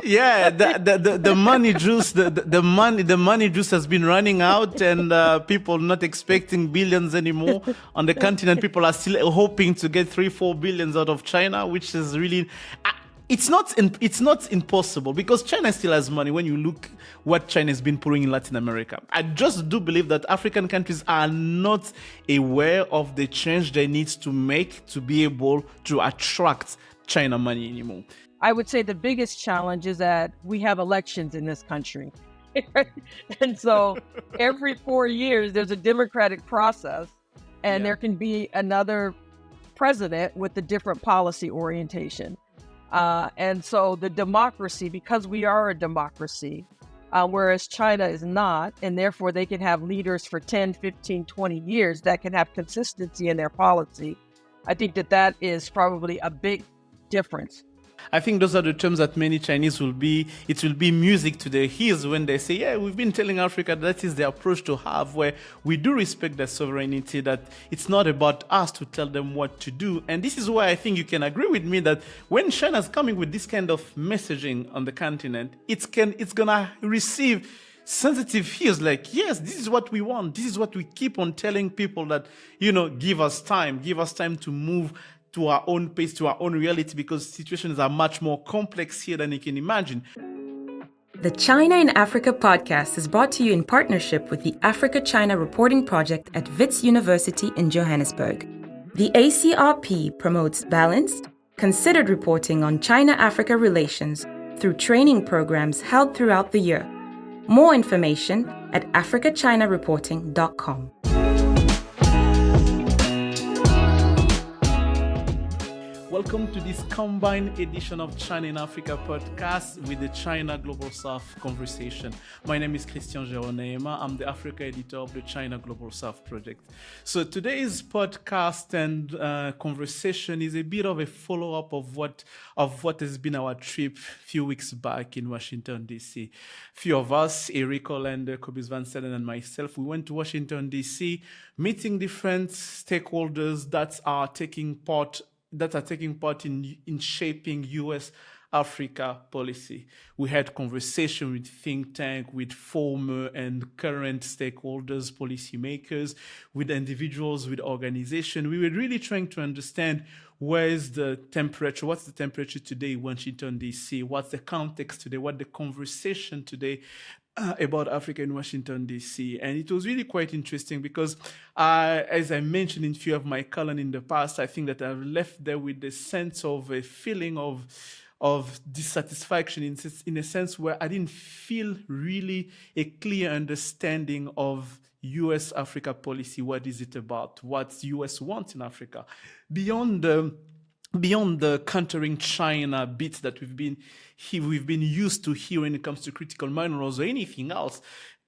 Yeah, the money juice, the money juice has been running out, and people not expecting billions anymore on the continent. People are still hoping to get 3-4 billions out of China, which is really. It's not impossible because China still has money when you look what China has been pouring in Latin America. I just do believe that African countries are not aware of the change they need to make to be able to attract China money anymore. I would say the biggest challenge is that we have elections in this country. And so every 4 years, there's a democratic process, and there can be another president with a different policy orientation. And so the democracy, because we are a democracy, whereas China is not, and therefore they can have leaders for 10, 15, 20 years that can have consistency in their policy. I think that is probably a big difference. I think those are the terms that many Chinese it will be music to their ears when they say, yeah, we've been telling Africa that is the approach to have, where we do respect their sovereignty, that it's not about us to tell them what to do. And this is why I think you can agree with me that when China's coming with this kind of messaging on the continent, it's going to receive sensitive ears like, yes, this is what we want. This is what we keep on telling people that, give us time to move to our own pace, to our own reality, because situations are much more complex here than you can imagine. The China in Africa podcast is brought to you in partnership with the Africa-China Reporting Project at Wits University in Johannesburg. The ACRP promotes balanced, considered reporting on China-Africa relations through training programs held throughout the year. More information at africachinareporting.com. Welcome to this combined edition of China in Africa podcast with the China Global South conversation. My name is Géraud. Neema. I'm the Africa editor of the China Global South project. So today's podcast and conversation is a bit of a follow-up of what has been our trip a few weeks back in Washington, D.C. Few of us, Eric Hollander, Kobus Van Stellen, and myself, we went to Washington, D.C., meeting different stakeholders that are taking part in shaping U.S. Africa policy. We had conversation with think tank, with former and current stakeholders, policymakers, with individuals, with organizations. We were really trying to understand what's the temperature today in Washington, D.C., what's the context today, what the conversation today about Africa in Washington, D.C. And it was really quite interesting because, as I mentioned in a few of my columns in the past, I think that I've left there with the sense of a feeling of dissatisfaction in a sense where I didn't feel really a clear understanding of U.S. Africa policy. What is it about? What U.S. wants in Africa? Beyond the countering China bits that we've been used to here when it comes to critical minerals or anything else,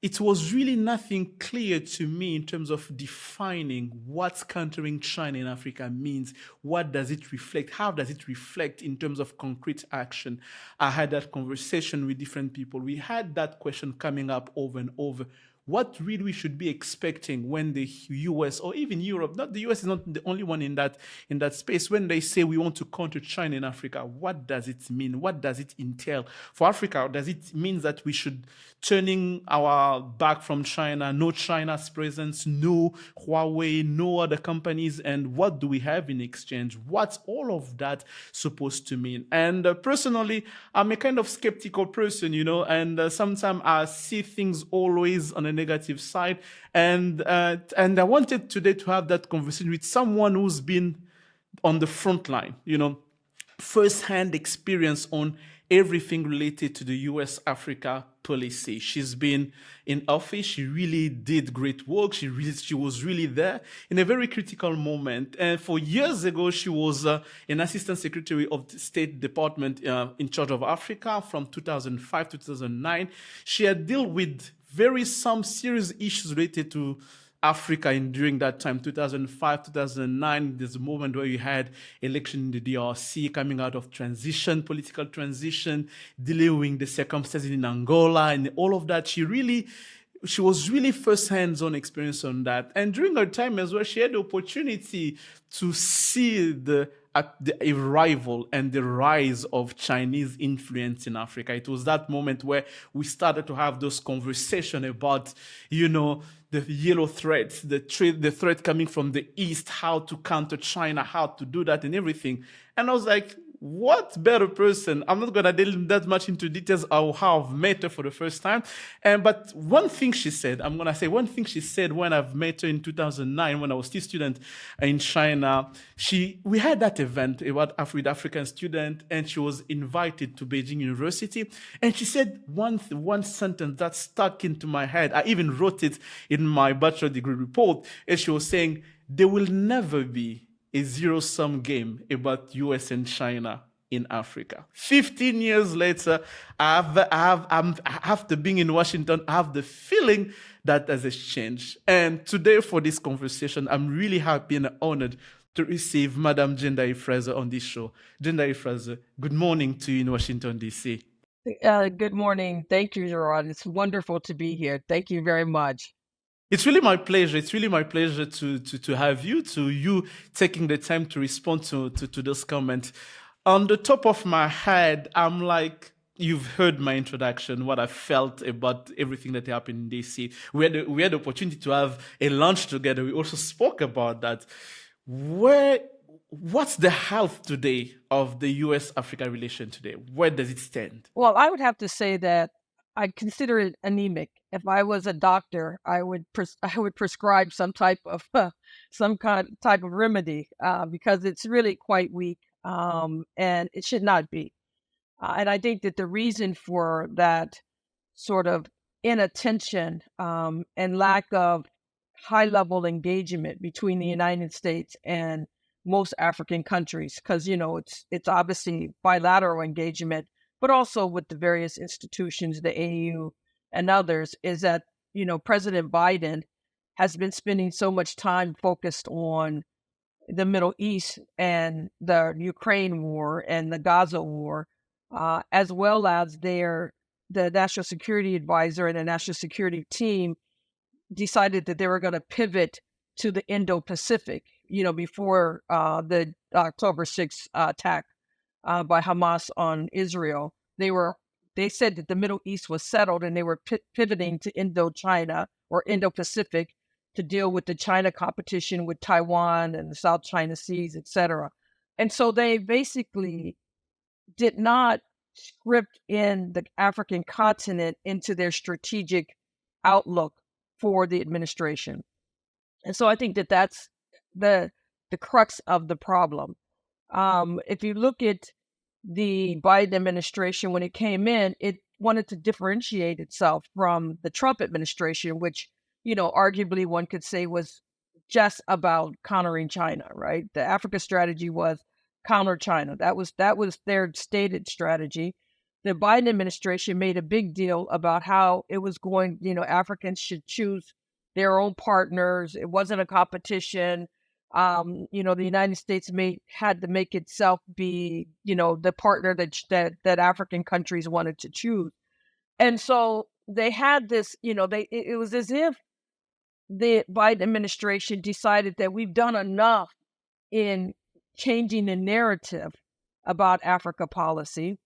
it was really nothing clear to me in terms of defining what countering China in Africa means. What does it reflect? How does it reflect in terms of concrete action? I had that conversation with different people. We had that question coming up over and over. What really we should be expecting when the U.S. or even Europe, not the U.S. is not the only one in that space, when they say we want to counter China in Africa, what does it mean? What does it entail? For Africa, does it mean that we should turning our back from China, no China's presence, no Huawei, no other companies, and what do we have in exchange? What's all of that supposed to mean? And personally, I'm a kind of skeptical person, and sometimes I see things always on a negative side. And I wanted today to have that conversation with someone who's been on the front line, first-hand experience on everything related to the U.S. Africa policy. She's been in office. She really did great work. She was really there in a very critical moment. And for years ago, she was an assistant secretary of the State Department in charge of Africa from 2005 to 2009. She had dealt with some serious issues related to Africa during that time, 2005, 2009, there's a moment where you had election in the DRC coming out of political transition, dealing with the circumstances in Angola and all of that. She was really first hands-on experience on that. And during her time as well, she had the opportunity to see the at the arrival and the rise of Chinese influence in Africa. It was that moment where we started to have those conversations about, the yellow threats, the threat coming from the East, how to counter China, how to do that and everything. And I was like, what better person? I'm not going to delve that much into details of how I've met her for the first time. But one thing she said, I'm going to say one thing she said when I've met her in 2009, when I was still a student in China. We had that event with African student, and she was invited to Beijing University. And she said one sentence that stuck into my head. I even wrote it in my bachelor degree report. And she was saying, there will never be a zero-sum game about U.S. and China in Africa. 15 years later, after being in Washington, I have the feeling that has changed. And today, for this conversation, I'm really happy and honored to receive Madam Jendayi Frazer on this show. Jendayi Frazer, good morning to you in Washington, D.C. Good morning. Thank you, Géraud. It's wonderful to be here. Thank you very much. It's really my pleasure. It's really my pleasure to have you taking the time to respond to those comments. On the top of my head, I'm like, you've heard my introduction, what I felt about everything that happened in DC. We had the opportunity to have a lunch together. We also spoke about that. What's the health today of the U.S.-Africa relation today? Where does it stand? Well, I would have to say that I consider it anemic. If I was a doctor, I would prescribe some type of remedy because it's really quite weak, and it should not be. And I think that the reason for that sort of inattention and lack of high-level engagement between the United States and most African countries, because it's obviously bilateral engagement, but also with the various institutions, the AU and others, is that, President Biden has been spending so much time focused on the Middle East and the Ukraine war and the Gaza war, as well as the National Security Advisor and the National Security Team decided that they were going to pivot to the Indo-Pacific, before the October 6th attack by Hamas on Israel. They said that the Middle East was settled and they were pivoting to Indochina or Indo-Pacific to deal with the China competition with Taiwan and the South China Seas, etc. And so they basically did not script in the African continent into their strategic outlook for the administration. And so I think that that's the crux of the problem. If you look at the Biden administration, when it came in, it wanted to differentiate itself from the Trump administration, which, arguably one could say was just about countering China, right? The Africa strategy was counter China. That was their stated strategy. The Biden administration made a big deal about how it was going, Africans should choose their own partners. It wasn't a competition. The United States had to make itself be, the partner that African countries wanted to choose. And so they had this, it was as if the Biden administration decided that we've done enough in changing the narrative about Africa policy,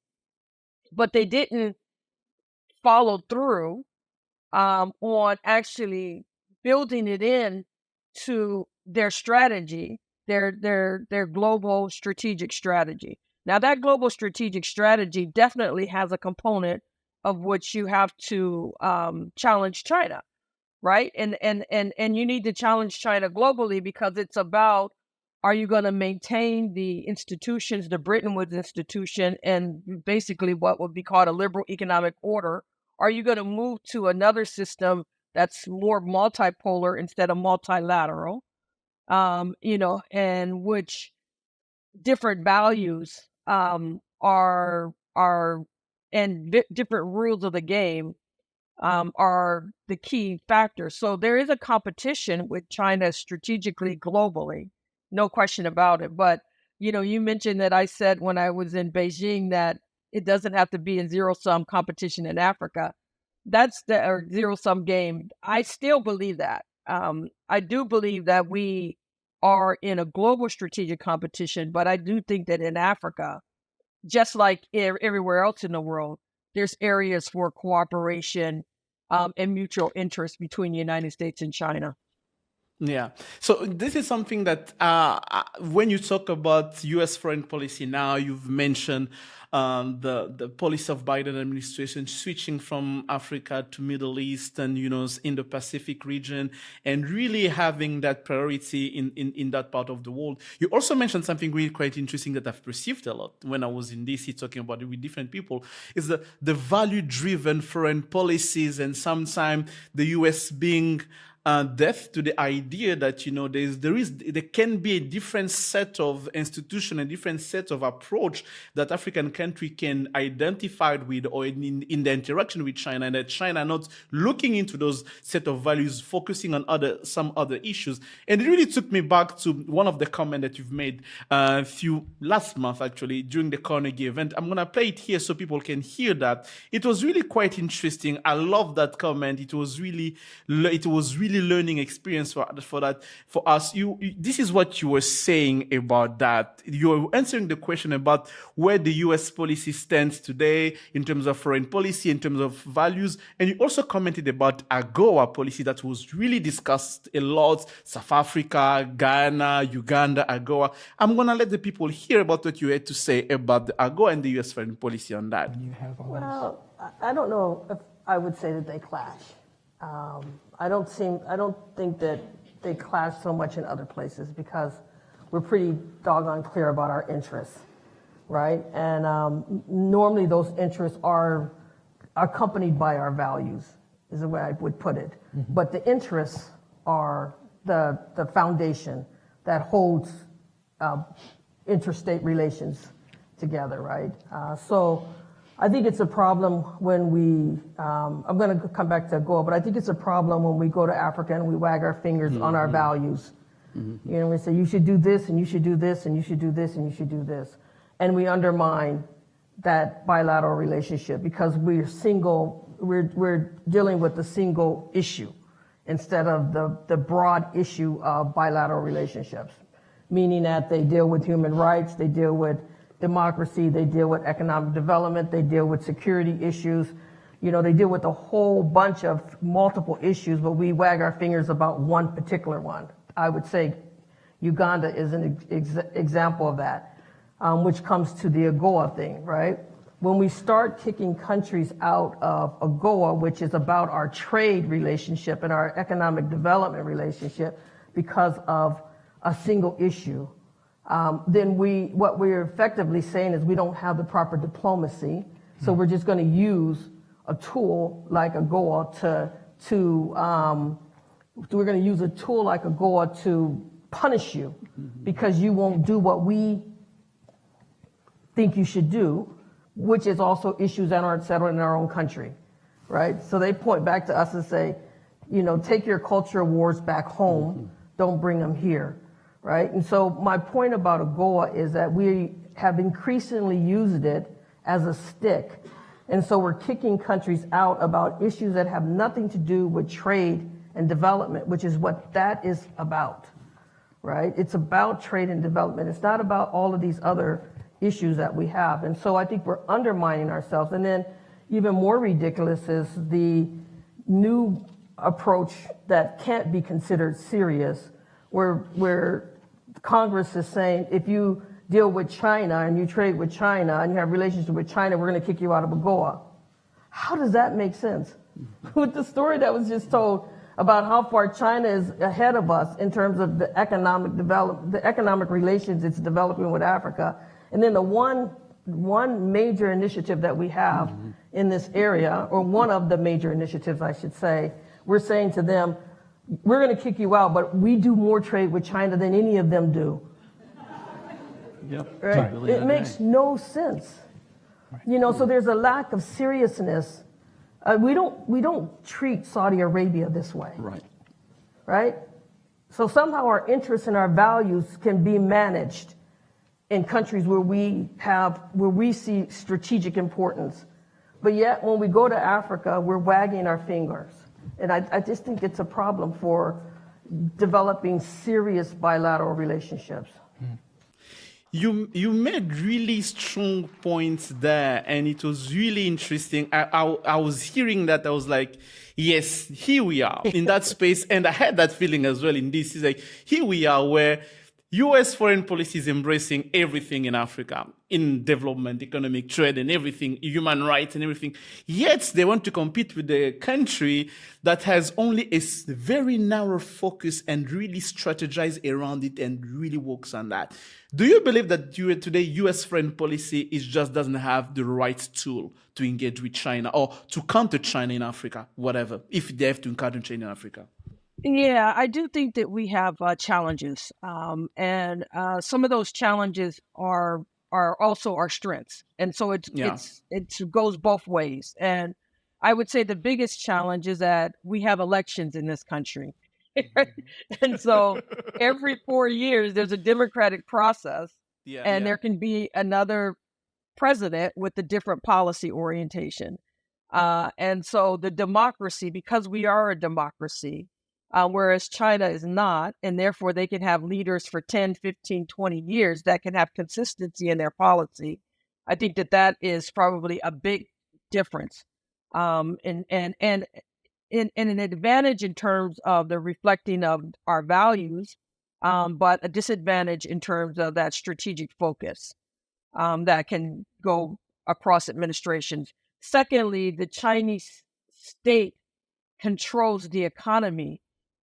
but they didn't follow through on actually building it in to their strategy, their global strategic strategy. Now, that global strategic strategy definitely has a component of which you have to challenge China, right? And you need to challenge China globally because it's about, are you going to maintain the institutions, the Bretton Woods institution, and basically what would be called a liberal economic order? Are you going to move to another system that's more multipolar instead of multilateral? And which different values are and different rules of the game are the key factors. So there is a competition with China strategically, globally, no question about it. But, you mentioned that I said when I was in Beijing that it doesn't have to be a zero-sum competition in Africa. That's the zero-sum game. I still believe that. I do believe that we are in a global strategic competition, but I do think that in Africa, just like everywhere else in the world, there's areas for cooperation and mutual interest between the United States and China. Yeah. So this is something that when you talk about U.S. foreign policy now, you've mentioned the policy of Biden administration switching from Africa to Middle East and, in the Pacific region, and really having that priority in that part of the world. You also mentioned something really quite interesting that I've perceived a lot when I was in DC talking about it with different people, is the value-driven foreign policies, and sometimes the U.S. being deaf to the idea that there can be a different set of institution, a different set of approach that African country can identify with, or in the interaction with China, and that China not looking into those set of values, focusing on some other issues. And it really took me back to one of the comments that you've made last month, actually, during the Carnegie event. I'm gonna play it here so people can hear that. It was really quite interesting. I love that comment. It was really learning experience for us. This is what you were saying about that. You're answering the question about where the U.S. policy stands today in terms of foreign policy, in terms of values, and you also commented about AGOA policy that was really discussed a lot. South Africa, Ghana, Uganda, AGOA. I'm gonna let the people hear about what you had to say about the AGOA and the U.S. foreign policy on that. Well, I don't know if I would say that they clash. I don't think that they clash so much in other places because we're pretty doggone clear about our interests, right? And normally those interests are accompanied by our values, is the way I would put it. Mm-hmm. But the interests are the foundation that holds interstate relations together, right? So I think it's a problem when I'm going to come back to AGOA, but I think it's a problem when we go to Africa and we wag our fingers on our values. Mm-hmm. We say, you should do this, and you should do this, and you should do this, and you should do this. And we undermine that bilateral relationship because we're dealing with the single issue instead of the broad issue of bilateral relationships, meaning that they deal with human rights, they deal with democracy, they deal with economic development, they deal with security issues, they deal with a whole bunch of multiple issues, but we wag our fingers about one particular one. I would say Uganda is an example of that, which comes to the AGOA thing, right? When we start kicking countries out of AGOA, which is about our trade relationship and our economic development relationship because of a single issue, then what we're effectively saying is we don't have the proper diplomacy, so we're just going to use a tool like AGOA we're going to use a tool like AGOA to punish you because you won't do what we think you should do, which is also issues that aren't settled in our own country, right? So they point back to us and say, take your culture wars back home, don't bring them here. Right? And so my point about AGOA is that we have increasingly used it as a stick. And so we're kicking countries out about issues that have nothing to do with trade and development, which is what that is about, right? It's about trade and development. It's not about all of these other issues that we have. And so I think we're undermining ourselves. And then even more ridiculous is the new approach that can't be considered serious, where Congress is saying, if you deal with China and you trade with China and you have relations with China, we're going to kick you out of AGOA. How does that make sense? With the story that was just told about how far China is ahead of us in terms of the economic relations it's developing with Africa, and then the one major initiative that we have in this area, or one of the major initiatives, I should say, we're saying to them, we're going to kick you out, but we do more trade with China than any of them do. Yep. Right? It makes no sense. Right. So there's a lack of seriousness. We don't treat Saudi Arabia this way. Right? So somehow our interests and our values can be managed in countries where we see strategic importance. But yet when we go to Africa, we're wagging our fingers. And I just think it's a problem for developing serious bilateral relationships. You made really strong points there, and it was really interesting. I was hearing that, I was like, yes, here we are in that space, and I had that feeling as well in this. It's like, here we are where U.S. foreign policy is embracing everything in Africa, in development, economic, trade, and everything, human rights and everything. Yet they want to compete with the country that has only a very narrow focus and really strategize around it and really works on that. Do you believe that today U.S. foreign policy doesn't have the right tool to engage with China or to counter China in Africa, whatever, if they have to counter China in Africa? Yeah, I do think that we have challenges, and some of those challenges are also our strengths, and so it goes both ways. And I would say the biggest challenge is that we have elections in this country, and so every 4 years there's a democratic process, and there can be another president with a different policy orientation, and so the democracy, because we are a democracy. Whereas China is not, and therefore they can have leaders for 10, 15, 20 years that can have consistency in their policy. I think that is probably a big difference, and an advantage in terms of the reflecting of our values, but a disadvantage in terms of that strategic focus that can go across administrations. Secondly, the Chinese state controls the economy.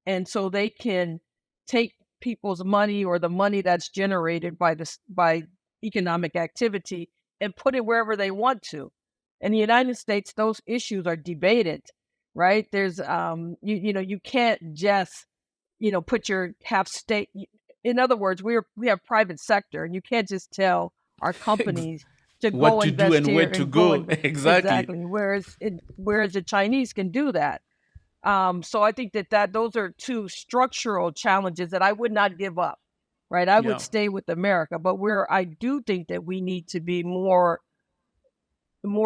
And so they can take people's money or the money that's generated by economic activity and put it wherever they want to. In the United States, those issues are debated, right? There's, you can't just, put your half state. In other words, we have private sector, and you can't just tell our companies to what go to invest do and here where to go. Exactly. Whereas the Chinese can do that. So I think that those are two structural challenges that I would not give up, right? I would stay with America, but I do think that we need to be more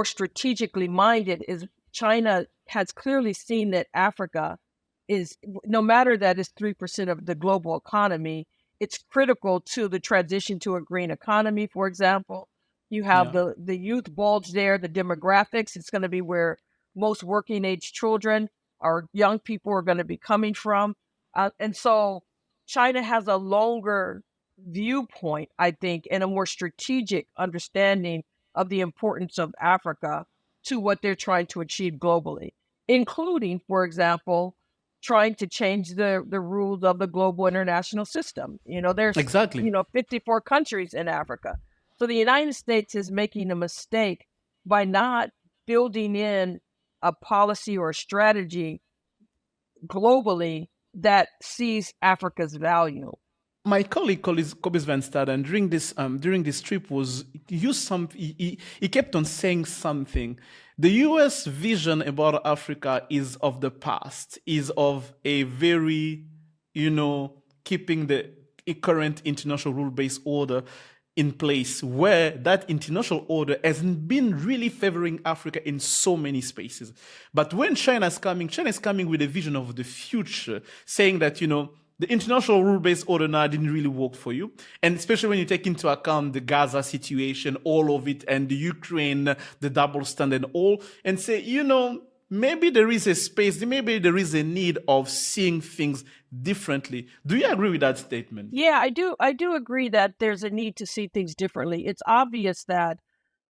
strategically minded is China has clearly seen that Africa is, no matter that it's 3% of the global economy, it's critical to the transition to a green economy, for example. You have the youth bulge there, the demographics. It's going to be where most working age children our young people are going to be coming from. And so China has a longer viewpoint, I think, and a more strategic understanding of the importance of Africa to what they're trying to achieve globally, including, for example, trying to change the rules of the global international system. There's 54 countries in Africa. So the United States is making a mistake by not building in a policy or a strategy globally that sees Africa's value. My colleague Cobus Van Staden during this trip he kept on saying something. The U.S. vision about Africa is of the past, is of a very, keeping the current international rule-based order in place, where that international order hasn't been really favoring Africa in so many spaces. But when China is coming with a vision of the future, saying that, the international rule-based order now didn't really work for you. And especially when you take into account the Gaza situation, all of it, and the Ukraine, the double standard and all, and say, maybe there is a space, maybe there is a need of seeing things differently. Do you agree with that statement? Yeah, I do. I do agree that there's a need to see things differently. It's obvious that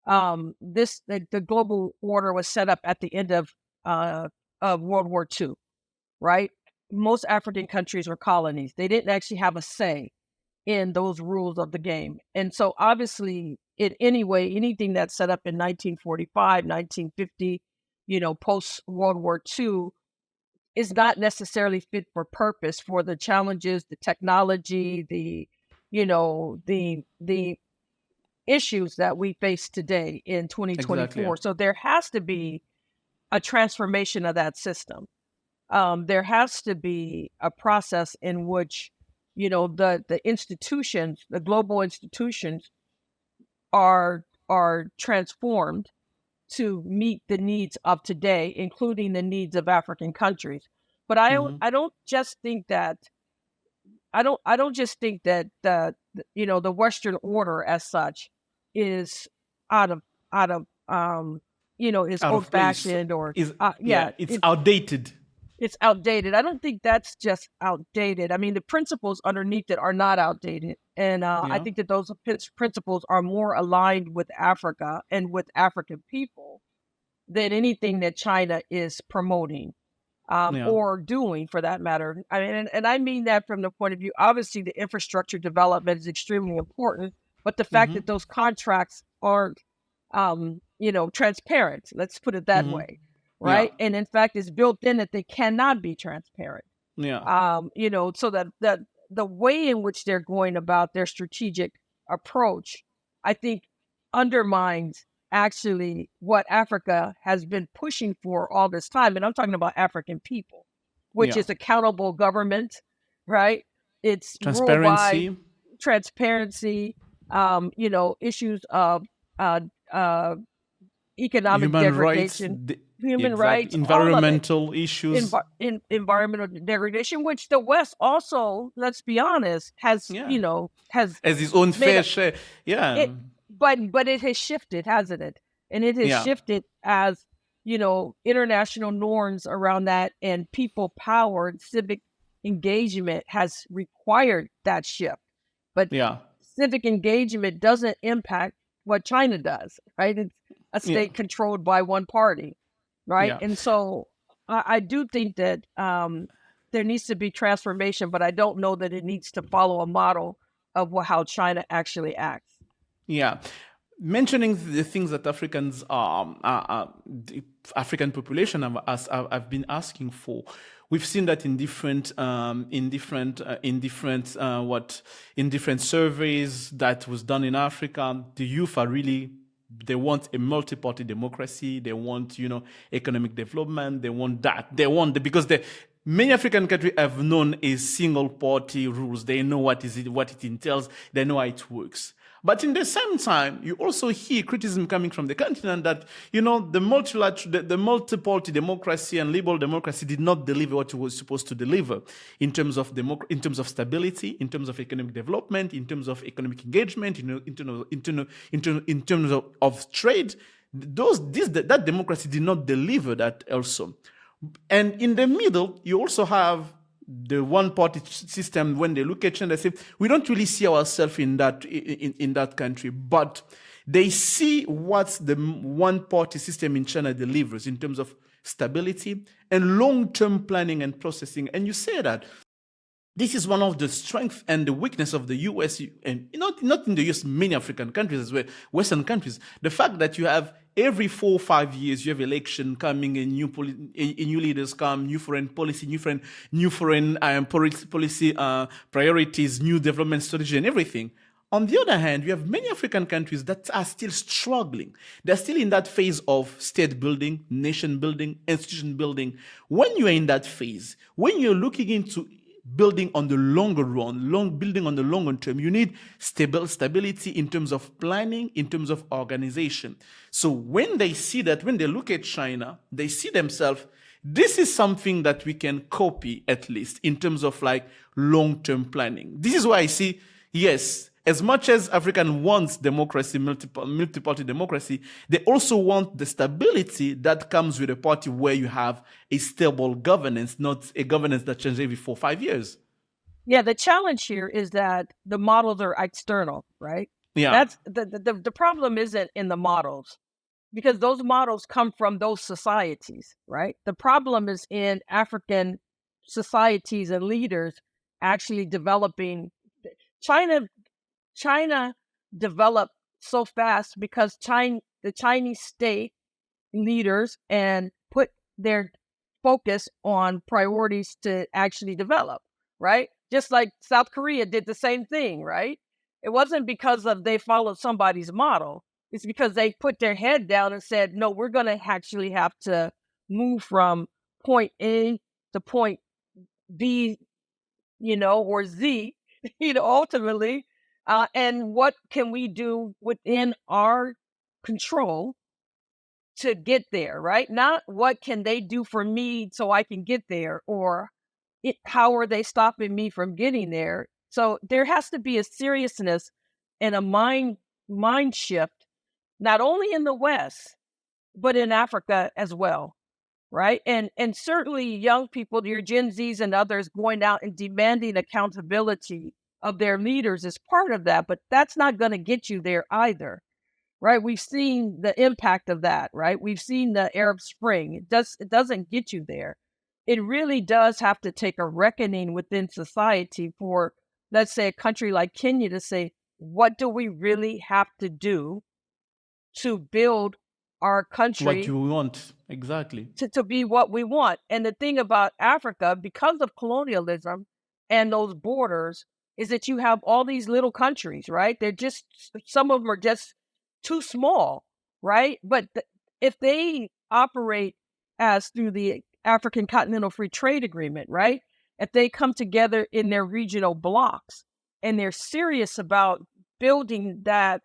the global order was set up at the end of World War II, right? Most African countries were colonies. They didn't actually have a say in those rules of the game. And so obviously, anything that's set up in 1945, 1950, post World War II is not necessarily fit for purpose for the challenges, the technology, the issues that we face today in 2024. Exactly, yeah. So there has to be a transformation of that system. There has to be a process in which, the institutions, the global institutions are transformed to meet the needs of today, including the needs of African countries. But I don't just think that I don't just think that the Western order as such is out of out of is Out old of place. fashioned or It's outdated. it's outdated. I don't think that's just outdated. I mean, the principles underneath it are not outdated. And I think that those principles are more aligned with Africa and with African people than anything that China is promoting or doing, for that matter. I mean, and I mean that from the point of view, obviously, the infrastructure development is extremely important, but the fact that those contracts aren't, transparent, let's put it that way, right? And in fact, it's built in that they cannot be transparent. So that the way in which they're going about their strategic approach, I think, undermines actually what Africa has been pushing for all this time. And I'm talking about African people, which is accountable government, right? It's transparency, worldwide transparency, issues of economic human degradation, rights, human rights, environmental issues, environmental degradation, which the West also, let's be honest, has as its own fair share. But it has shifted, hasn't it? And it has shifted as international norms around that, and people power and civic engagement has required that shift. But civic engagement doesn't impact what China does, right? It's a state controlled by one party, right? And so I do think that there needs to be transformation, but I don't know that it needs to follow a model of how China actually acts. Mentioning the things that Africans the African population have been asking for, we've seen that in different surveys that was done in Africa, the youth are really, they want a multi-party democracy. They want, economic development. They want that. Because many African countries have known a single party rules. They know what it entails. They know how it works. But in the same time, you also hear criticism coming from the continent that, the multi-party democracy and liberal democracy did not deliver what it was supposed to deliver in terms of stability, in terms of economic development, in terms of economic engagement, in terms of trade. That democracy did not deliver that also. And in the middle, you also have the one-party system. When they look at China, they say, we don't really see ourselves in that country, but they see what the one-party system in China delivers in terms of stability and long-term planning and processing. And you say that this is one of the strengths and the weakness of the U.S. and not in the U.S., many African countries as well, Western countries. The fact that you have every 4 or 5 years, you have election coming and new leaders come, new foreign policy, new foreign policy priorities, new development strategy and everything. On the other hand, you have many African countries that are still struggling. They're still in that phase of state building, nation building, institution building. When you're in that phase, when you're looking into building on the longer run, building on the longer term, you need stability in terms of planning, in terms of organization. So when they see that, when they look at China, they see themselves, this is something that we can copy, at least in terms of long-term planning. This is why I see, yes, as much as African wants democracy, multi-party democracy, they also want the stability that comes with a party where you have a stable governance, not a governance that changes every 4 or 5 years. Yeah, the challenge here is that the models are external, right? Yeah. That's the problem isn't in the models, because those models come from those societies, right? The problem is in African societies and leaders actually developing. China developed so fast because the Chinese state leaders and put their focus on priorities to actually develop, right? Just like South Korea did the same thing, right? It wasn't because they followed somebody's model. It's because they put their head down and said, no, we're going to actually have to move from point A to point B, or Z, ultimately. And what can we do within our control to get there, right? Not what can they do for me so I can get there, or how are they stopping me from getting there? So there has to be a seriousness and a mind shift, not only in the West, but in Africa as well, right? And certainly young people, your Gen Zs and others, going out and demanding accountability of their leaders is part of that, but that's not going to get you there either, right? We've seen the impact of that, right? We've seen the Arab Spring. It doesn't get you there. It really does have to take a reckoning within society for, let's say, a country like Kenya to say, what do we really have to do to build our country? What you want, exactly. To be what we want. And the thing about Africa, because of colonialism and those borders, is that you have all these little countries, right? They're just, some of them are just too small, right? But if they operate as through the African Continental Free Trade Agreement, right? If they come together in their regional blocks and they're serious about building that,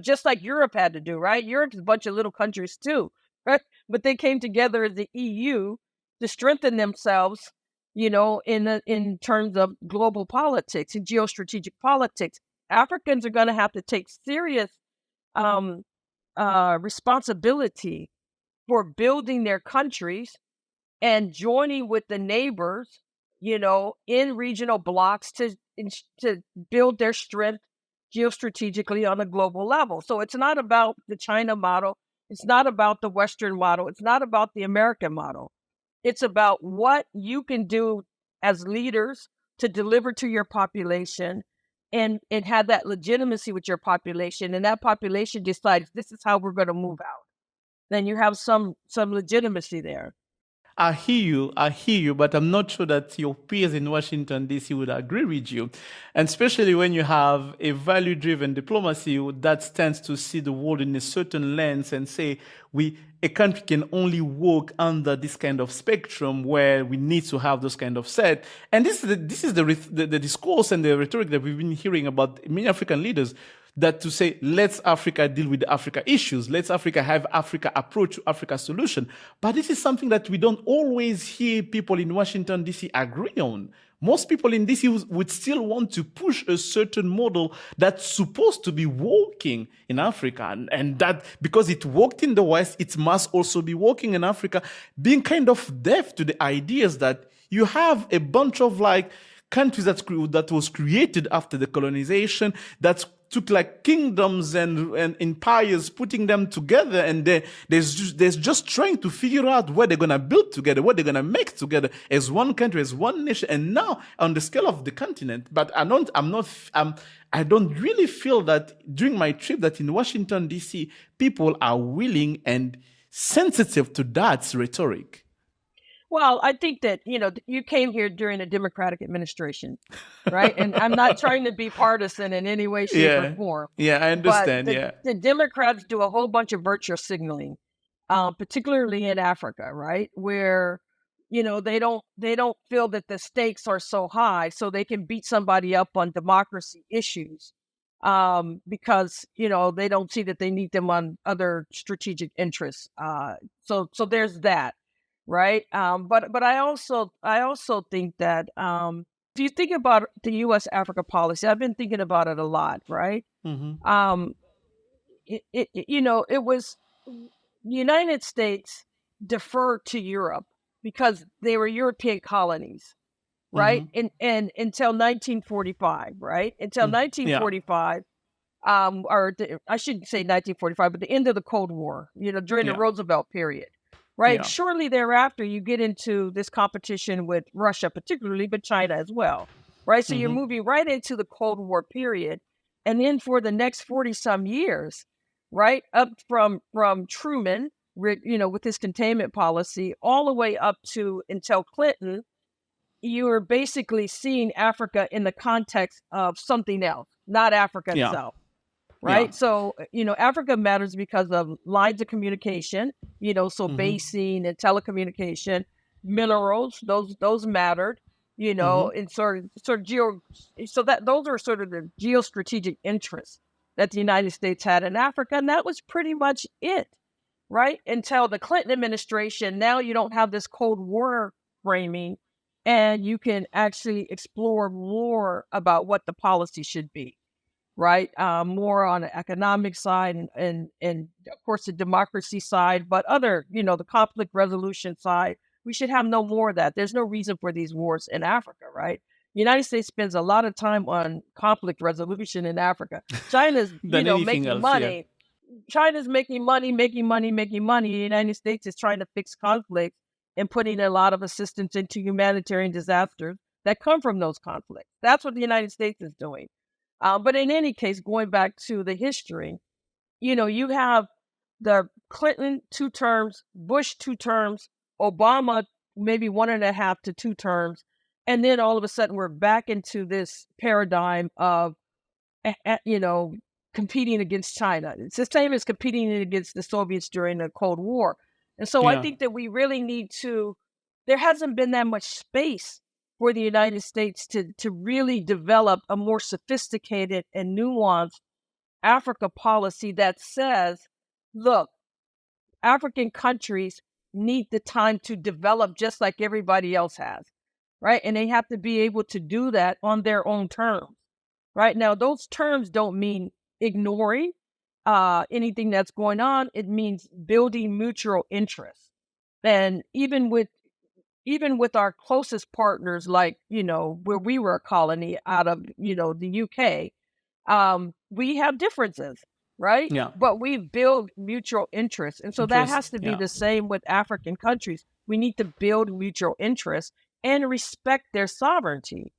just like Europe had to do, right? Europe's a bunch of little countries too, right? But they came together as the EU to strengthen themselves, in terms of global politics and geostrategic politics. Africans are going to have to take serious responsibility for building their countries and joining with the neighbors, in regional blocks to build their strength geostrategically on a global level. So it's not about the China model. It's not about the Western model. It's not about the American model. It's about what you can do as leaders to deliver to your population and have that legitimacy with your population. And that population decides this is how we're going to move out. Then you have some legitimacy there. I hear you, but I'm not sure that your peers in Washington, D.C. would agree with you. And especially when you have a value-driven diplomacy that stands to see the world in a certain lens and say, a country can only work under this kind of spectrum where we need to have those kind of set. And this is the discourse and the rhetoric that we've been hearing about many African leaders, that to say, let's Africa deal with the Africa issues. Let's Africa have Africa approach to Africa solution. But this is something that we don't always hear people in Washington, D.C. agree on. Most people in D.C. would still want to push a certain model that's supposed to be working in Africa. And that because it worked in the West, it must also be working in Africa, being kind of deaf to the ideas that you have a bunch of countries that was created after the colonization, that took kingdoms and empires, putting them together, and there's just trying to figure out what they're gonna build together, what they're gonna make together as one country, as one nation. And now on the scale of the continent, but I don't really feel that during my trip that in Washington D.C. people are willing and sensitive to that rhetoric. Well, I think that, you came here during a Democratic administration, right? And I'm not trying to be partisan in any way, shape, or form. Yeah, I understand. But the Democrats do a whole bunch of virtue signaling, particularly in Africa, right? Where, they don't feel that the stakes are so high, so they can beat somebody up on democracy issues, because, they don't see that they need them on other strategic interests. So there's that. Right. But I also think that if you think about the U.S. Africa policy, I've been thinking about it a lot. Right. Mm-hmm. It was the United States deferred to Europe because they were European colonies. Right. Mm-hmm. And until 1945. Right. Until 1945. I shouldn't say 1945, but the end of the Cold War, during the Roosevelt period. Right. Yeah. Shortly thereafter, you get into this competition with Russia, particularly, but China as well. Right. So you're moving right into the Cold War period. And then for the next 40 some years, right, up from Truman, with his containment policy, all the way up to until Clinton, you are basically seeing Africa in the context of something else, not Africa itself. Right. Yeah. So, Africa matters because of lines of communication, basing and telecommunication, minerals, those mattered, and sort of so that those are sort of the geostrategic interests that the United States had in Africa. And that was pretty much it. right? Until the Clinton administration, now you don't have this Cold War framing, and you can actually explore more about what the policy should be, right? More on the economic side and of course the democracy side, but other, the conflict resolution side. We should have no more of that. There's no reason for these wars in Africa, right? The United States spends a lot of time on conflict resolution in Africa. China's, Than anything making else, money. China's making money. The United States is trying to fix conflict and putting a lot of assistance into humanitarian disasters that come from those conflicts. That's what the United States is doing. But in any case, going back to the history, you have the Clinton 2 terms, Bush 2 terms, Obama maybe 1.5 to 2 terms. And then all of a sudden we're back into this paradigm of, competing against China. It's the same as competing against the Soviets during the Cold War. And so I Yeah. think that we really need to, there hasn't been that much space for the United States to really develop a more sophisticated and nuanced Africa policy that says, look, African countries need the time to develop just like everybody else has, right? And they have to be able to do that on their own terms, right? Now, those terms don't mean ignoring anything that's going on. It means building mutual interest. And even with our closest partners, like, where we were a colony out of, the UK, we have differences, right? Yeah. But we build mutual interest. And so that has to be Yeah. the same with African countries. We need to build mutual interest and respect their sovereignty,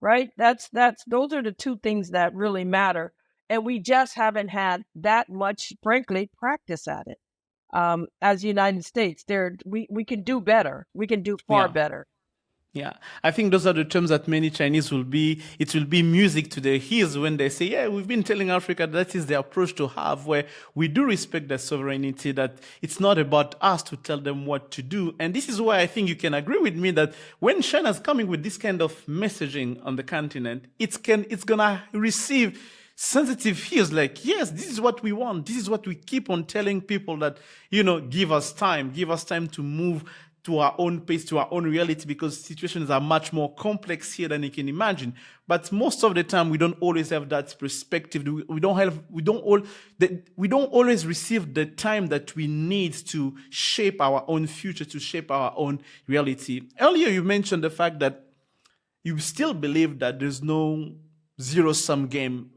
right? Those are the two things that really matter. And we just haven't had that much, frankly, practice at it. As the United States, we can do better. We can do far Yeah. better. Yeah, I think those are the terms that many Chinese it will be music to their ears when they say, yeah, we've been telling Africa that is the approach to have, where we do respect their sovereignty, that it's not about us to tell them what to do. And this is why I think you can agree with me that when China's coming with this kind of messaging on the continent, it's gonna receive sensitive ears like, yes, this is what we want. This is what we keep on telling people, that, give us time to move to our own pace, to our own reality, because situations are much more complex here than you can imagine. But most of the time, we don't always have that perspective. We don't always receive the time that we need to shape our own future, to shape our own reality. Earlier, you mentioned the fact that you still believe that there's no zero-sum game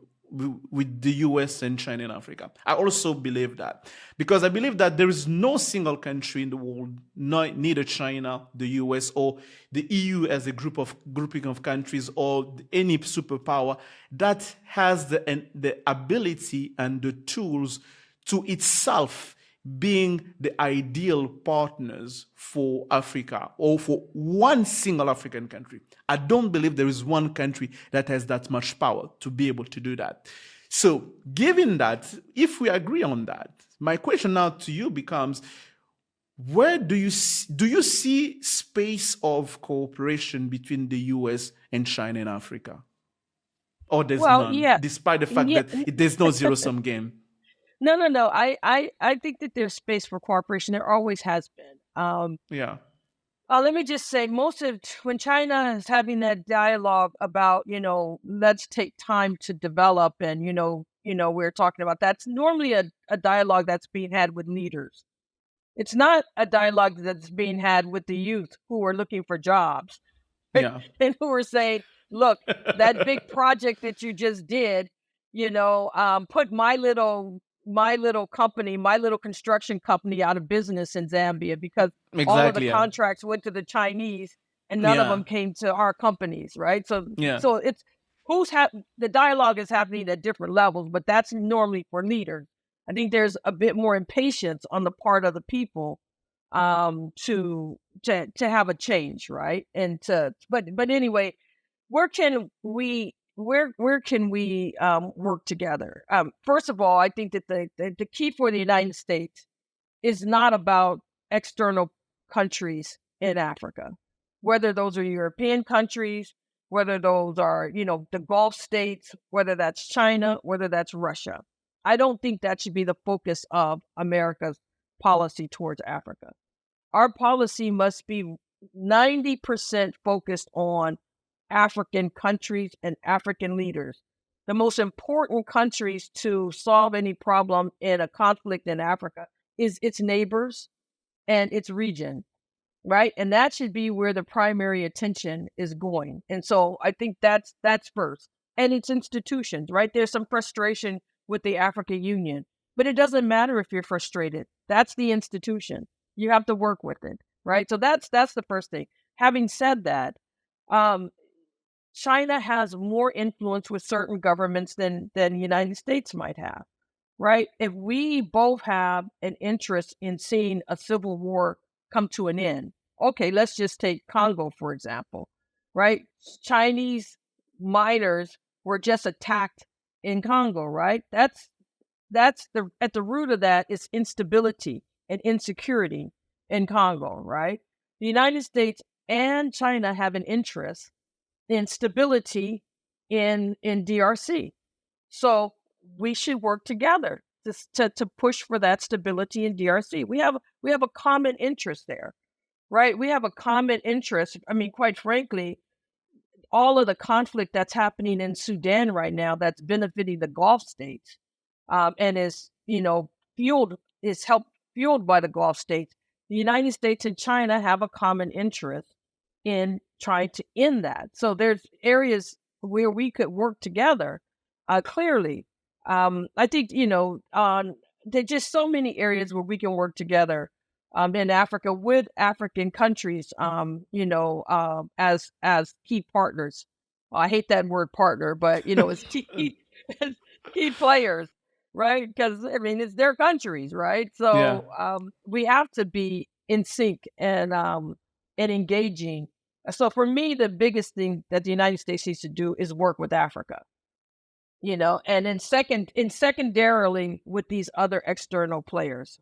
with the US and China and Africa. I also believe that, because I believe that there is no single country in the world, neither China, the US, or the EU as a grouping of countries, or any superpower that has the ability and the tools to itself being the ideal partners for Africa, or for one single African country. I don't believe there is one country that has that much power to be able to do that. So, given that, if we agree on that, my question now to you becomes, where do you see space of cooperation between the US and China and Africa? Or there's none, Yeah. despite the fact that there's no zero-sum game? No. I think that there's space for cooperation. There always has been. Yeah. Let me just say, when China is having that dialogue about, let's take time to develop, and, we're talking about, that's normally a dialogue that's being had with leaders. It's not a dialogue that's being had with the youth who are looking for jobs. Yeah. And who are saying, look, that big project that you just did, put my little company, my little construction company out of business in Zambia, because all of the contracts went to the Chinese and none of them came to our companies, right? So it's the dialogue is happening at different levels, but that's normally for leaders. I think there's a bit more impatience on the part of the people to have a change, right? But anyway, where can we work together? First of all, I think that the key for the United States is not about external countries in Africa, whether those are European countries, whether those are, the Gulf states, whether that's China, whether that's Russia. I don't think that should be the focus of America's policy towards Africa. Our policy must be 90% focused on African countries and African leaders. The most important countries to solve any problem in a conflict in Africa is its neighbors and its region, right? And that should be where the primary attention is going. And so I think that's first. And its institutions, right? There's some frustration with the African Union, but it doesn't matter if you're frustrated. That's the institution. You have to work with it, right? So that's the first thing. Having said that, China has more influence with certain governments than the United States might have, right? If we both have an interest in seeing a civil war come to an end, okay, let's just take Congo, for example, right? Chinese miners were just attacked in Congo, right? That's at the root of that is instability and insecurity in Congo, right? The United States and China have an interest in stability in DRC. So we should work together to push for that stability in DRC. We have a common interest there, right? We have a common interest. I mean, quite frankly, all of the conflict that's happening in Sudan right now that's benefiting the Gulf states and is, fueled by the Gulf states. The United States and China have a common interest in trying to end that. So there's areas where we could work together, clearly. I think, there's just so many areas where we can work together in Africa with African countries, as key partners. Well, I hate that word partner, but, it's key players, right? Because, I mean, it's their countries, right? So we have to be in sync and engaging. So for me, the biggest thing that the United States needs to do is work with Africa, and then secondarily with these other external players.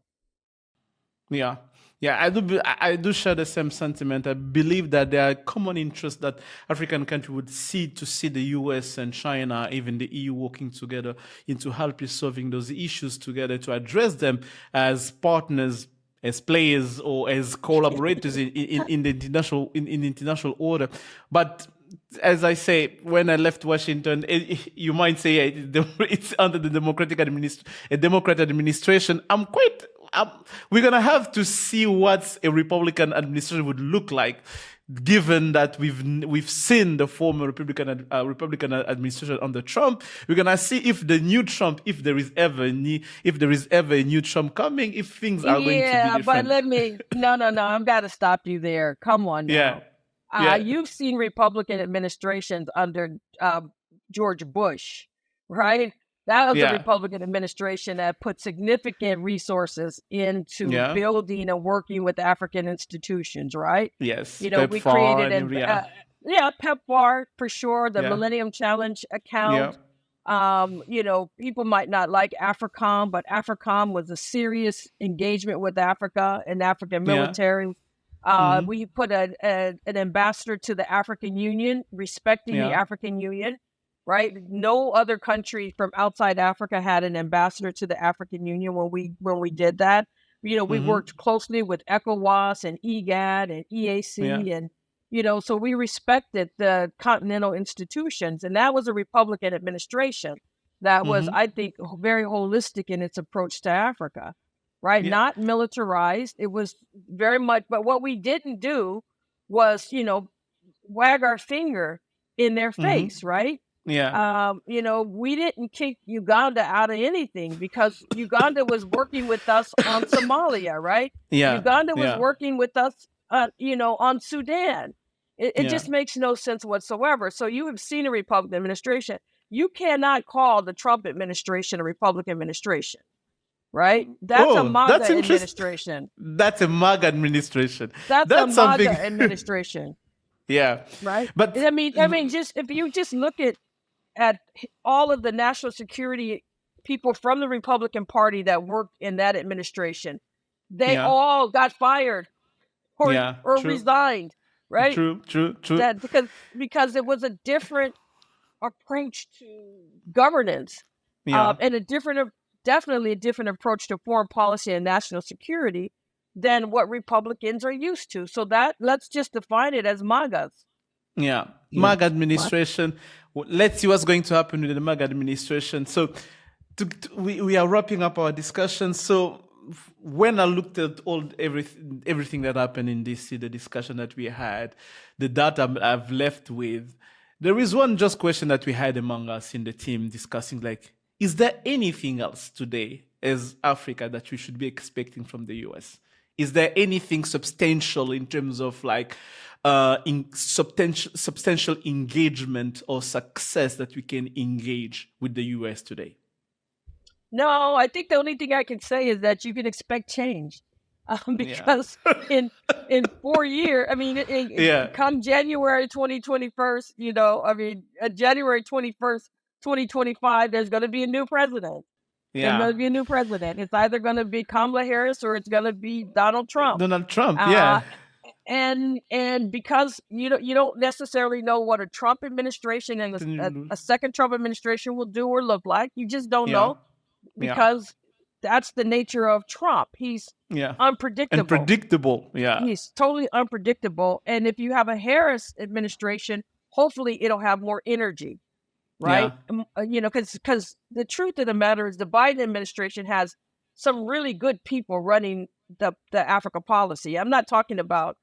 Yeah. I do share the same sentiment. I believe that there are common interests that African countries would see the U.S. and China, even the EU, working together into helping solving those issues together to address them as partners, as players, or as collaborators in the international order. But as I say, when I left Washington, you might say it's under the Democrat administration. We're going to have to see what a Republican administration would look like, given that we've seen the former Republican administration under Trump. We're going to see if the new Trump, if there is ever a new Trump coming, if things are going to be different. But I've got to stop you there. Come on now. You've seen Republican administrations under George Bush, right? That was a Republican administration that put significant resources into building and working with African institutions, right? Yes. We created PEPFAR for sure, the Millennium Challenge account. People might not like AFRICOM, but AFRICOM was a serious engagement with Africa and African military. We put an ambassador to the African Union, respecting the African Union. Right? No other country from outside Africa had an ambassador to the African Union when we did that. We worked closely with ECOWAS and EGAD and EAC and so we respected the continental institutions, and that was a Republican administration that was, I think, very holistic in its approach to Africa. Right? Not militarized. It was very much, but what we didn't do was, wag our finger in their face, right? We didn't kick Uganda out of anything because Uganda was working with us on Somalia, right? Uganda was working with us, on Sudan. It just makes no sense whatsoever. So you have seen a Republican administration. You cannot call the Trump administration a Republican administration, right? That's a MAGA administration. That's a MAGA administration. That's a MAGA administration. Yeah. Right. But I mean, just if you just look at all of the national security people from the Republican Party that worked in that administration, they all got fired or resigned, right? True. That because it was a different approach to governance and a different definitely a different approach to foreign policy and national security than what Republicans are used to. So that let's just define it as MAGAs. Yeah. MAGA administration. Let's see what's going to happen with the MAGA administration. So we are wrapping up our discussion. So when I looked at everything that happened in DC, the discussion that we had, the data I've left with, there is one just question that we had among us in the team discussing, like, is there anything else today as Africa that we should be expecting from the US? Is there anything substantial in terms of like substantial engagement or success that we can engage with the US today? No, I think the only thing I can say is that you can expect change, because in 4 years, I mean, come January 2021, January 21st, 2025, there's going to be a new president. There's going to be a new president. It's either going to be Kamala Harris or it's going to be Donald Trump. And because you don't necessarily know what a Trump administration and a second Trump administration will do or look like. You just don't know, because that's the nature of Trump. He's unpredictable. He's totally unpredictable. And if you have a Harris administration, hopefully it'll have more energy. Right. Because the truth of the matter is the Biden administration has some really good people running the Africa policy. I'm talking about,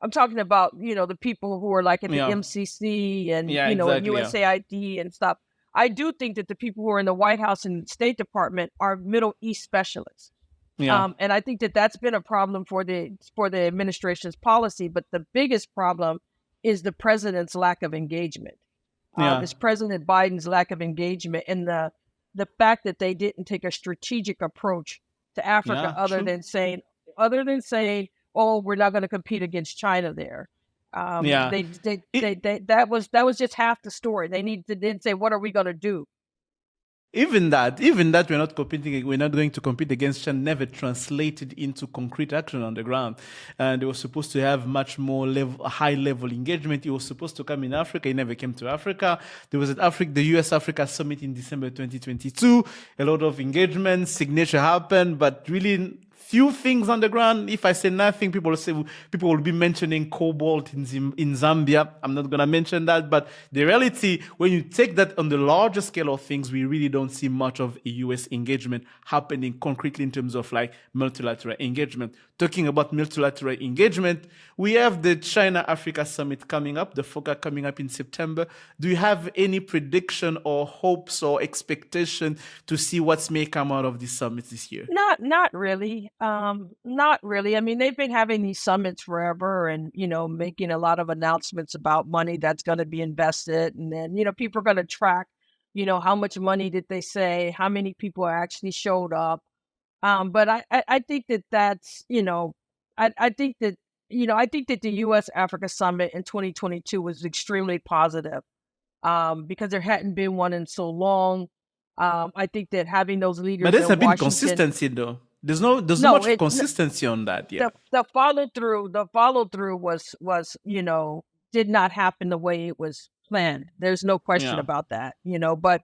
the people who are like at the MCC and, USAID and stuff. I do think that the people who are in the White House and State Department are Middle East specialists. And I think that that's been a problem for the administration's policy. But the biggest problem is the president's lack of engagement. Is President Biden's lack of engagement and the fact that they didn't take a strategic approach to Africa, other than saying, oh, we're not going to compete against China there. That was just half the story. They didn't say, what are we going to do? Even that we're not going to compete against China never translated into concrete action on the ground. And they were supposed to have much more high level engagement. It was supposed to come in Africa. It never came to Africa. There was the U.S. Africa Summit in December 2022. A lot of engagement, signature happened, but really few things on the ground. If I say nothing, people will be mentioning cobalt in Zambia. I'm not going to mention that, but the reality, when you take that on the larger scale of things, we really don't see much of a U.S. engagement happening concretely in terms of like multilateral engagement. Talking about multilateral engagement, we have the China-Africa Summit coming up, the FOCA coming up in September. Do you have any prediction or hopes or expectation to see what's may come out of this summit this year? Not really. Not really. I mean, they've been having these summits forever and, making a lot of announcements about money that's going to be invested. And then, people are going to track, how much money did they say, how many people actually showed up. But I think that's, I think that the U.S. Africa Summit in 2022 was extremely positive, because there hadn't been one in so long. I think that having those leaders, but there's been consistency though. There's no much consistency on that yet. The follow through was did not happen the way it was planned. There's no question about that. But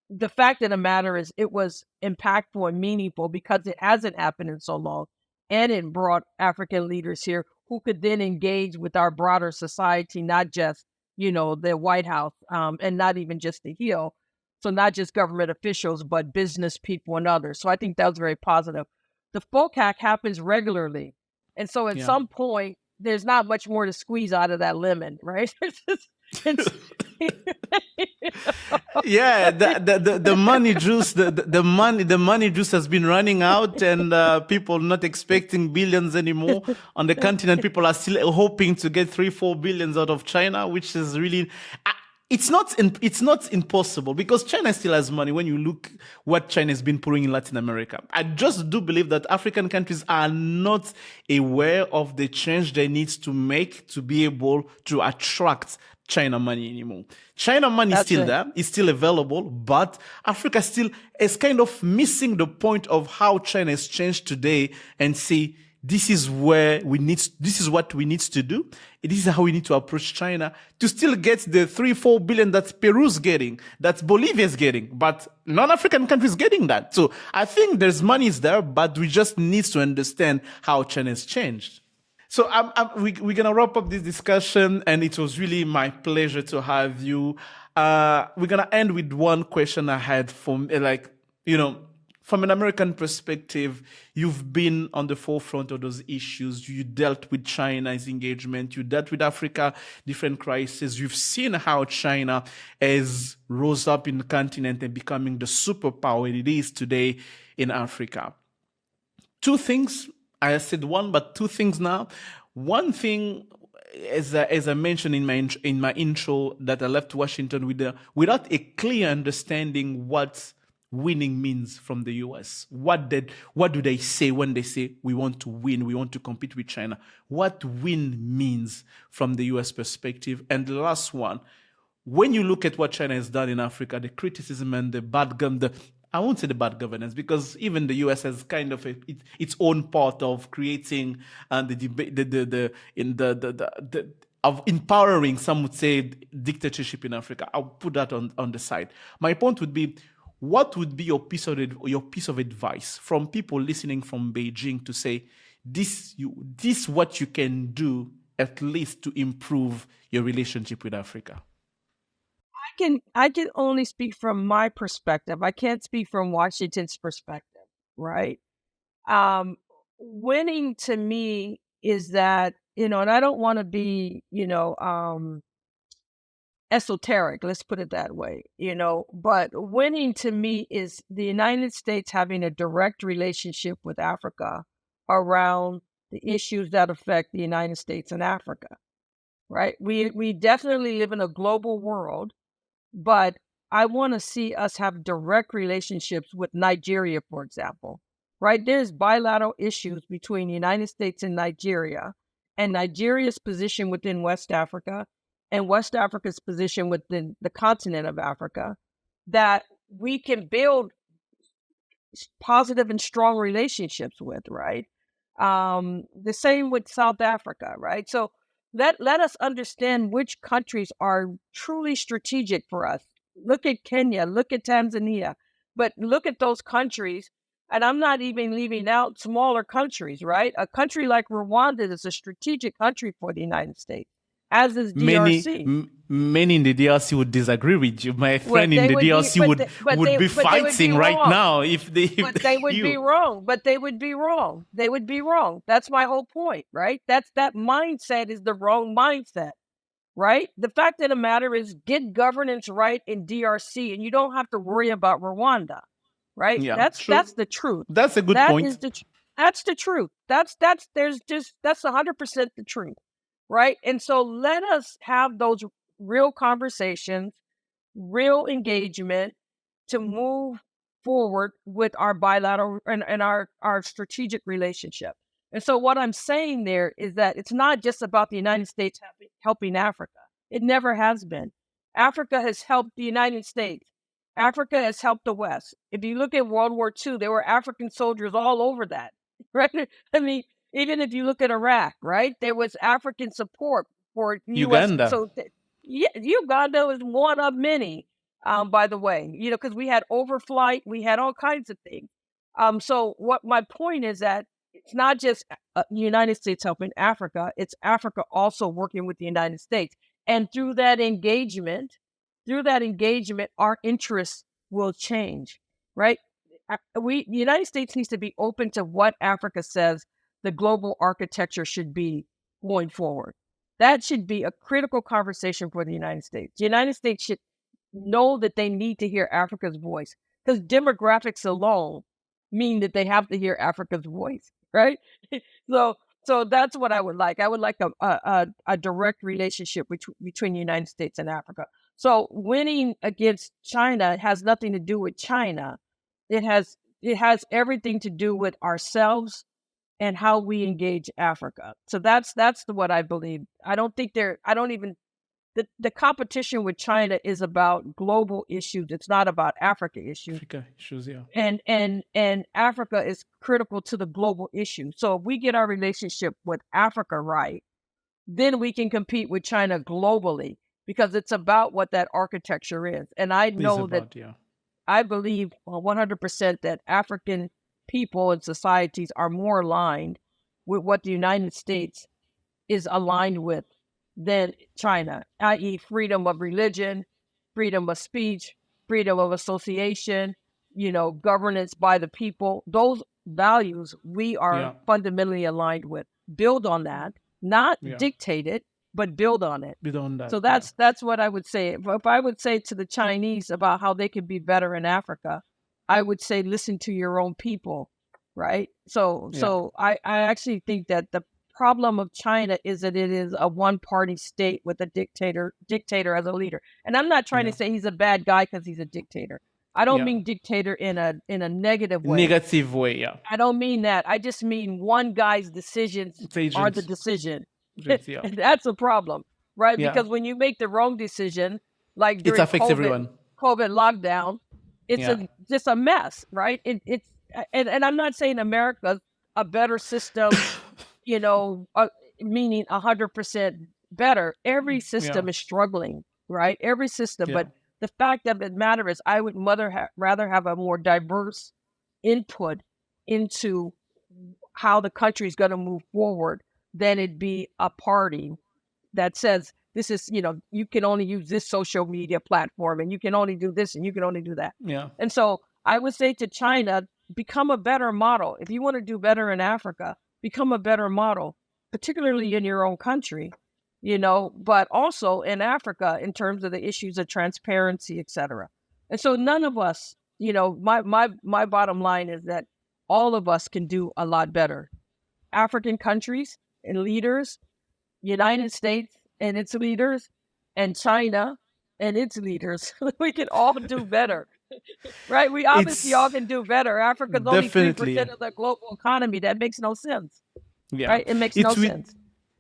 the fact of the matter is, it was impactful and meaningful because it hasn't happened in so long, and it brought African leaders here who could then engage with our broader society, not just the White House, and not even just the Hill. So not just government officials, but business people and others. So I think that was very positive. The FOCAC happens regularly. And so at some point, there's not much more to squeeze out of that lemon, right? The money juice, the money juice has been running out, and people not expecting billions anymore on the continent. People are still hoping to get 3-4 billions out of China, which is really... It's not impossible, because China still has money when you look what China has been pouring in Latin America. I just do believe that African countries are not aware of the change they need to make to be able to attract China money anymore. China money is still there, it's still available, but Africa still is kind of missing the point of how China has changed today, and see this is what we need to do. This is how we need to approach China to still get the 3-4 billion that Peru's getting, that Bolivia's getting, but non-African countries getting that. So I think there's money there, but we just need to understand how China's changed. So we're going to wrap up this discussion, and it was really my pleasure to have you. We're going to end with one question I had from, from an American perspective, you've been on the forefront of those issues. You dealt with China's engagement. You dealt with Africa, different crises. You've seen how China has rose up in the continent and becoming the superpower it is today in Africa. Two things. I said one, but two things now. One thing, as I mentioned in my intro, that I left Washington without a clear understanding what winning means from the U.S. What do they say when they say we want to win, we want to compete with China? What win means from the U.S. perspective? And the last one, when you look at what China has done in Africa, the criticism and the I won't say the bad governance, because even the U.S. has kind of its own part of creating of empowering, some would say, dictatorship in Africa. I'll put that on the side. My point would be, what would be your piece of advice from people listening from Beijing to say, this what you can do at least to improve your relationship with Africa? I can only speak from my perspective. I can't speak from Washington's perspective, right? Winning to me is that, and I don't want to be, esoteric, let's put it that way, but winning to me is the United States having a direct relationship with Africa around the issues that affect the United States and Africa, right? We definitely live in a global world, but I want to see us have direct relationships with Nigeria, for example, right? There's bilateral issues between the United States and Nigeria's position within West Africa and West Africa's position within the continent of Africa, that we can build positive and strong relationships with, right? The same with South Africa, right? So let us understand which countries are truly strategic for us. Look at Kenya, look at Tanzania, but look at those countries, and I'm not even leaving out smaller countries, right? A country like Rwanda is a strategic country for the United States, as is DRC. Many in the DRC would disagree with you. My friend in the DRC would be fighting right now if they would be wrong. But they would be wrong. They would be wrong. That's my whole point, right? That mindset is the wrong mindset, right? The fact of the matter is, get governance right in DRC, and you don't have to worry about Rwanda, right? Yeah, that's the truth. That's a good point. That's the truth. That's 100% the truth, right? And so let us have those real conversations, real engagement to move forward with our bilateral and our strategic relationship. And so what I'm saying there is that it's not just about the United States helping Africa. It never has been. Africa has helped the United States. Africa has helped the West. If you look at World War II, there were African soldiers all over that, right? I mean, even if you look at Iraq, right, there was African support for Uganda. US. So Uganda was one of many, by the way, because we had overflight, we had all kinds of things. So what my point is that it's not just the United States helping Africa, it's Africa also working with the United States. And through that engagement, our interests will change, right? The United States needs to be open to what Africa says the global architecture should be going forward. That should be a critical conversation for the United States. The United States should know that they need to hear Africa's voice, because demographics alone mean that they have to hear Africa's voice, right? So that's what I would like. I would like a direct relationship between the United States and Africa. So winning against China has nothing to do with China. It has everything to do with ourselves and how we engage Africa. So that's what I believe. I don't even the competition with China is about global issues. It's not about Africa issues. Africa issues, yeah. And Africa is critical to the global issue. So if we get our relationship with Africa right, then we can compete with China globally, because it's about what that architecture is. And I know that I believe 100% that African people and societies are more aligned with what the United States is aligned with than China, i.e. freedom of religion, freedom of speech, freedom of association, governance by the people. Those values we are fundamentally aligned with. Build on that, not dictate it, but build on it. Build on that. So that's what I would say. If I would say to the Chinese about how they could be better in Africa, I would say listen to your own people, right? So I actually think that the problem of China is that it is a one-party state with a dictator as a leader. And I'm not trying to say he's a bad guy because he's a dictator. I don't mean dictator in a negative way. Negative way, yeah. I don't mean that. I just mean one guy's decisions are the decision. And that's a problem, right? Yeah. Because when you make the wrong decision, like during it affects everyone. COVID lockdown, it's just a mess, right? It's I'm not saying America's a better system, meaning 100% better. Every system is struggling, right? Every system, but the fact of the matter is, I would rather have a more diverse input into how the country is going to move forward than it be a party that says this is, you can only use this social media platform and you can only do this and you can only do that. Yeah. And so I would say to China, become a better model. If you want to do better in Africa, become a better model, particularly in your own country, but also in Africa in terms of the issues of transparency, et cetera. And so none of us, my bottom line is that all of us can do a lot better. African countries and leaders, United States and its leaders, and China and its leaders. We can all do better, right? We obviously all can do better. Africa's only 3% of the global economy. That makes no sense. Yeah. Right? It makes no sense.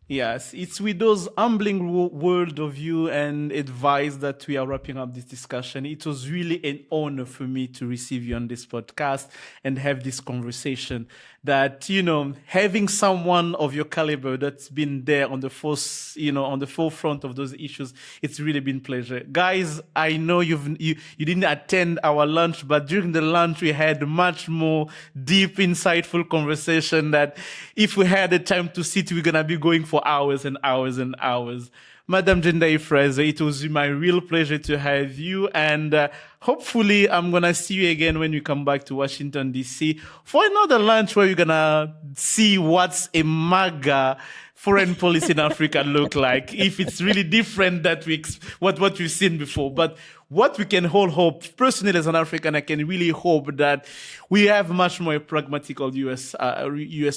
Yes, it's with those humbling world of view and advice that we are wrapping up this discussion. It was really an honor for me to receive you on this podcast and have this conversation. That, having someone of your caliber that's been there on the forefront of those issues, it's really been a pleasure. Guys, I know you didn't attend our lunch, but during the lunch we had much more deep, insightful conversation that if we had the time to sit, we're going to be going for hours and hours and hours. Madam Jendayi Frazer, it was my real pleasure to have you, and hopefully I'm going to see you again when you come back to Washington, D.C. for another lunch where you're going to see what's a MAGA foreign policy in Africa look like, if it's really different that what we've seen before. But what we can all hope, personally as an African, I can really hope that we have much more pragmatical U.S.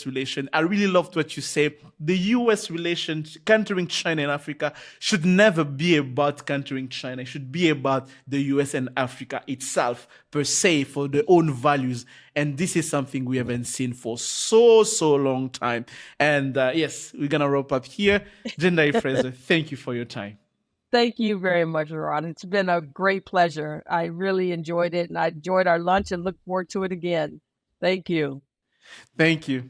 relation. I really loved what you say. The U.S. relations, countering China and Africa, should never be about countering China. It should be about the U.S. and Africa itself, per se, for their own values. And this is something we haven't seen for so long time. And yes, we're going to wrap up here. Jendayi Frazer, thank you for your time. Thank you very much, Ron. It's been a great pleasure. I really enjoyed it, and I enjoyed our lunch and look forward to it again. Thank you. Thank you.